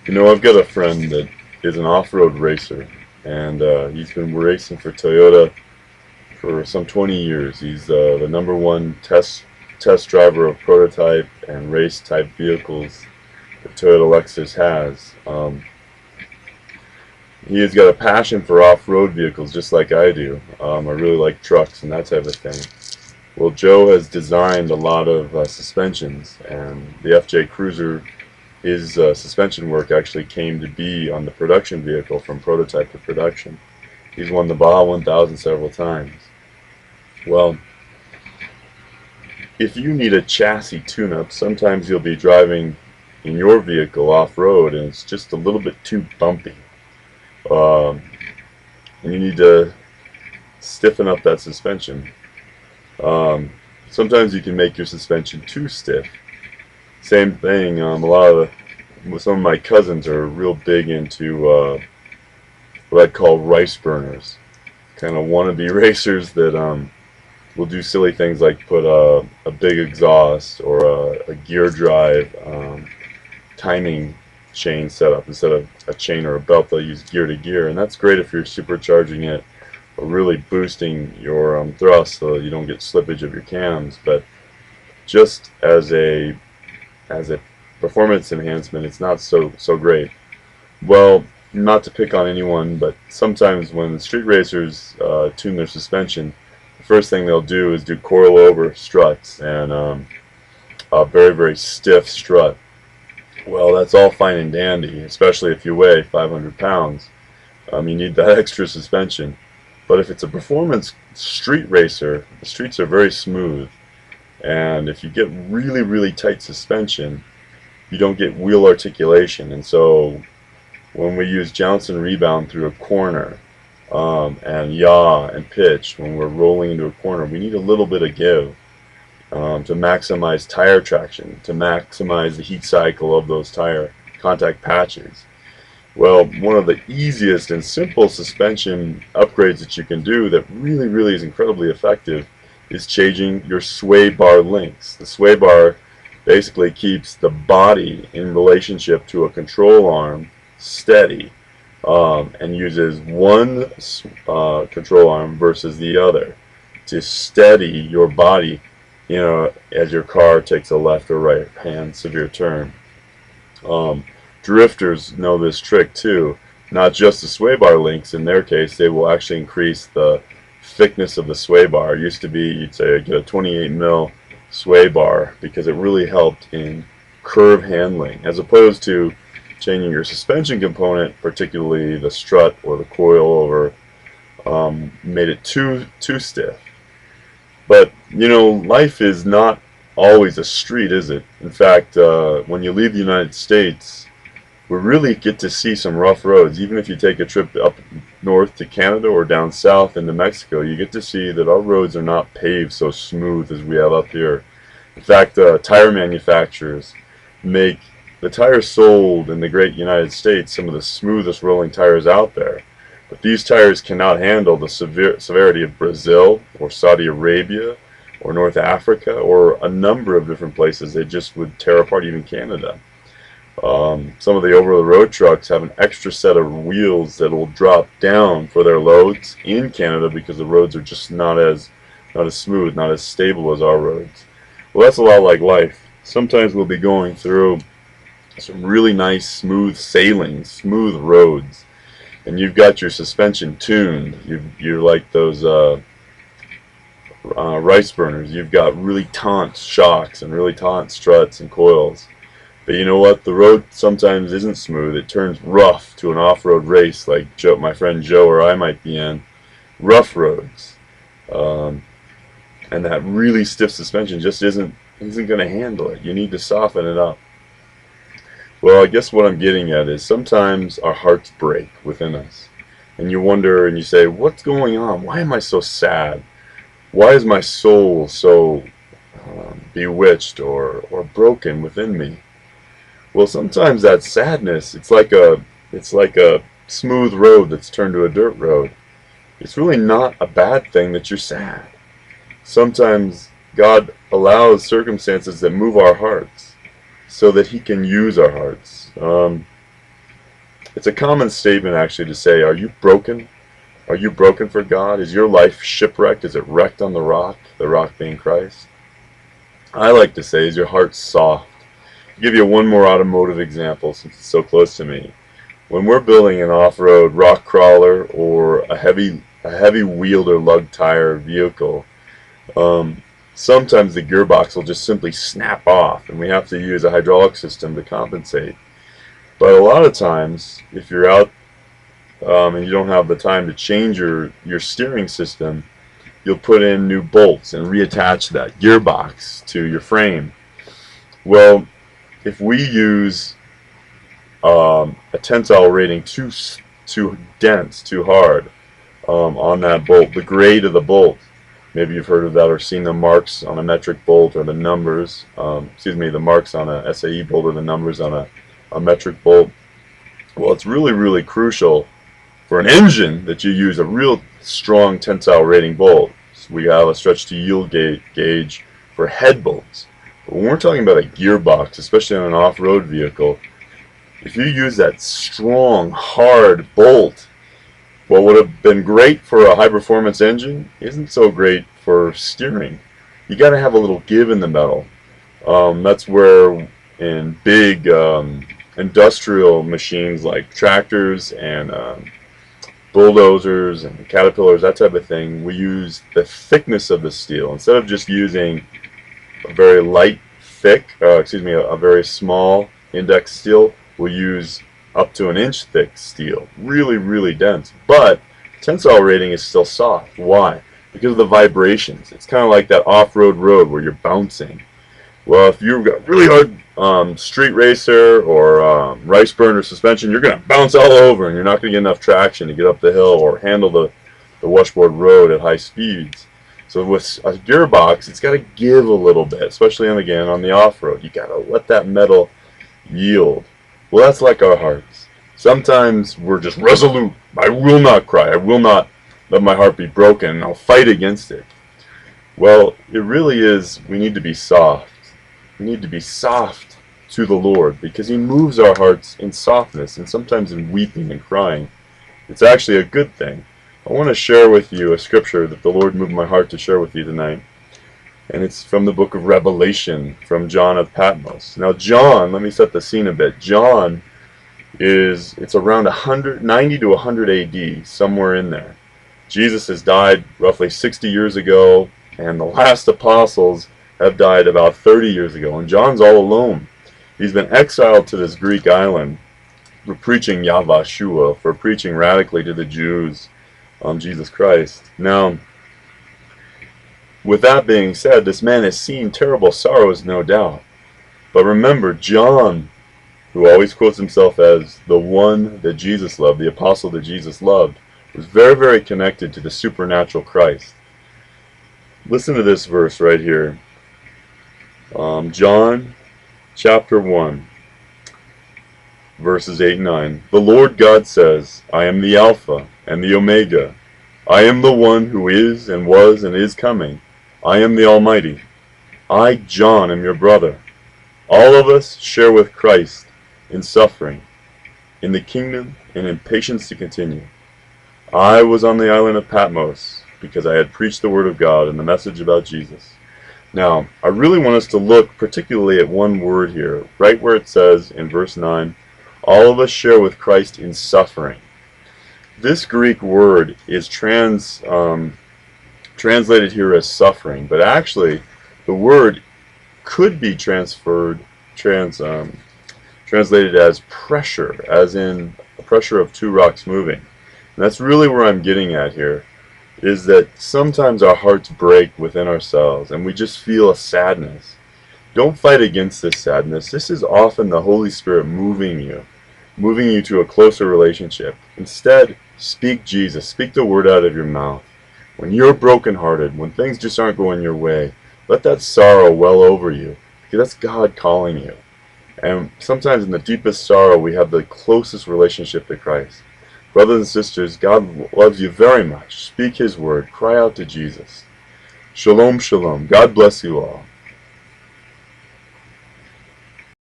You know, I've got a friend that is an off-road racer, and he's been racing for Toyota for some 20 years. He's the number one test driver of prototype and race type vehicles that Toyota Lexus has. He has got a passion for off-road vehicles just like I do. I really like trucks and that type of thing. Well, Joe has designed a lot of suspensions, and the FJ Cruiser, his suspension work actually came to be on the production vehicle from prototype to production. He's won the Baja 1000 several times. Well, if you need a chassis tune-up, sometimes you'll be driving in your vehicle off-road and it's just a little bit too bumpy. Um, and you need to stiffen up that suspension. Sometimes you can make your suspension too stiff. Same thing. Some of my cousins are real big into what I'd call rice burners, kind of wannabe racers that will do silly things like put a big exhaust or a gear drive timing chain setup instead of a chain or a belt. They'll use gear to gear, and that's great if you're supercharging it or really boosting your thrust so that you don't get slippage of your cams. But just as a performance enhancement, it's not so great. Well, not to pick on anyone, but sometimes when street racers tune their suspension, the first thing they'll do is do coil over struts and a very stiff strut. Well, that's all fine and dandy, especially if you weigh 500 pounds. You need that extra suspension. But if it's a performance street racer, the streets are very smooth, and if you get really tight suspension, you don't get wheel articulation. And so when we use jounce and rebound through a corner, and yaw and pitch when we're rolling into a corner, we need a little bit of give to maximize tire traction, to maximize the heat cycle of those tire contact patches. Well, one of the easiest and simple suspension upgrades that you can do that really is incredibly effective is changing your sway bar links. The sway bar basically keeps the body in relationship to a control arm steady, and uses one control arm versus the other to steady your body, as your car takes a left or right hand severe turn. Drifters know this trick too. Not just the sway bar links. In their case, they will actually increase the thickness of the sway bar. It used to be, you'd say, get a 28 mil sway bar because it really helped in curve handling, as opposed to changing your suspension component, particularly the strut or the coil over, made it too stiff. But life is not always a street, is it? In fact, when you leave the United States, we really get to see some rough roads. Even if you take a trip up north to Canada or down south into Mexico, you get to see that our roads are not paved so smooth as we have up here. In fact, tire manufacturers make the tires sold in the great United States some of the smoothest rolling tires out there. But these tires cannot handle the severity of Brazil or Saudi Arabia or North Africa or a number of different places. They just would tear apart even Canada. Some of the over-the-road trucks have an extra set of wheels that will drop down for their loads in Canada because the roads are just not as smooth, not as stable as our roads. Well, that's a lot like life. Sometimes we'll be going through some really nice smooth sailing, smooth roads, and you've got your suspension tuned. You're like those rice burners. You've got really taut shocks and really taut struts and coils. But you know what? The road sometimes isn't smooth. It turns rough to an off-road race like my friend Joe or I might be in. Rough roads. And that really stiff suspension just isn't going to handle it. You need to soften it up. Well, I guess what I'm getting at is sometimes our hearts break within us. And you wonder and you say, what's going on? Why am I so sad? Why is my soul so bewitched or broken within me? Well, sometimes that sadness, it's like a smooth road that's turned to a dirt road. It's really not a bad thing that you're sad. Sometimes God allows circumstances that move our hearts so that He can use our hearts. It's a common statement actually to say, are you broken? Are you broken for God? Is your life shipwrecked? Is it wrecked on the rock being Christ? I like to say, is your heart soft? I'll give you one more automotive example since it's so close to me. When we're building an off-road rock crawler or a heavy wheeled or lug tire vehicle, sometimes the gearbox will just simply snap off and we have to use a hydraulic system to compensate. But a lot of times, if you're out and you don't have the time to change your steering system, you'll put in new bolts and reattach that gearbox to your frame. Well, if we use a tensile rating too dense, too hard on that bolt, the grade of the bolt, maybe you've heard of that or seen the marks on a metric bolt or the numbers, the marks on a SAE bolt or the numbers on a metric bolt. Well, it's really, really crucial for an engine that you use a real strong tensile rating bolt. So we have a stretch to yield gauge for head bolts. But when we're talking about a gearbox, especially on an off-road vehicle, if you use that strong, hard bolt, what would have been great for a high-performance engine isn't so great for steering. You got to have a little give in the metal. That's where in big industrial machines like tractors and bulldozers and caterpillars, that type of thing, we use the thickness of the steel. Instead of just using a very light, a very small index steel, we'll use up to 1 inch thick steel. Really, really dense. But tensile rating is still soft. Why? Because of the vibrations. It's kind of like that off-road road where you're bouncing. Well, if you've got really hard street racer or rice burner suspension, you're going to bounce all over and you're not going to get enough traction to get up the hill or handle the washboard road at high speeds. So with a gearbox, it's got to give a little bit, especially on the off-road. You got to let that metal yield. Well, that's like our hearts. Sometimes we're just resolute. I will not cry. I will not let my heart be broken. I'll fight against it. Well, it really is, we need to be soft. We need to be soft to the Lord because He moves our hearts in softness and sometimes in weeping and crying. It's actually a good thing. I want to share with you a scripture that the Lord moved my heart to share with you tonight. And it's from the book of Revelation, from John of Patmos. Now John, let me set the scene a bit. John it's around 90 to 100 AD, somewhere in there. Jesus has died roughly 60 years ago, and the last apostles have died about 30 years ago, and John's all alone. He's been exiled to this Greek island for preaching Yahvah, for preaching radically to the Jews on Jesus Christ. Now, with that being said, this man has seen terrible sorrows, no doubt. But remember, John, who always quotes himself as the one that Jesus loved, the apostle that Jesus loved, was very, very connected to the supernatural Christ. Listen to this verse right here. John chapter 1, verses 8 and 9. The Lord God says, I am the Alpha and the Omega. I am the one who is and was and is coming. I am the Almighty. I, John, am your brother. All of us share with Christ in suffering, in the kingdom, and in patience to continue. I was on the island of Patmos because I had preached the word of God and the message about Jesus. Now, I really want us to look particularly at one word here, right where it says in verse 9, all of us share with Christ in suffering. This Greek word is translated here as suffering, but actually the word could be translated as pressure, as in the pressure of two rocks moving. And that's really where I'm getting at here, is that sometimes our hearts break within ourselves and we just feel a sadness. Don't fight against this sadness. This is often the Holy Spirit moving you to a closer relationship. Instead, speak Jesus. Speak the word out of your mouth. When you're brokenhearted, when things just aren't going your way, let that sorrow well over you, because that's God calling you. And sometimes in the deepest sorrow, we have the closest relationship to Christ. Brothers and sisters, God loves you very much. Speak His word. Cry out to Jesus. Shalom, shalom. God bless you all.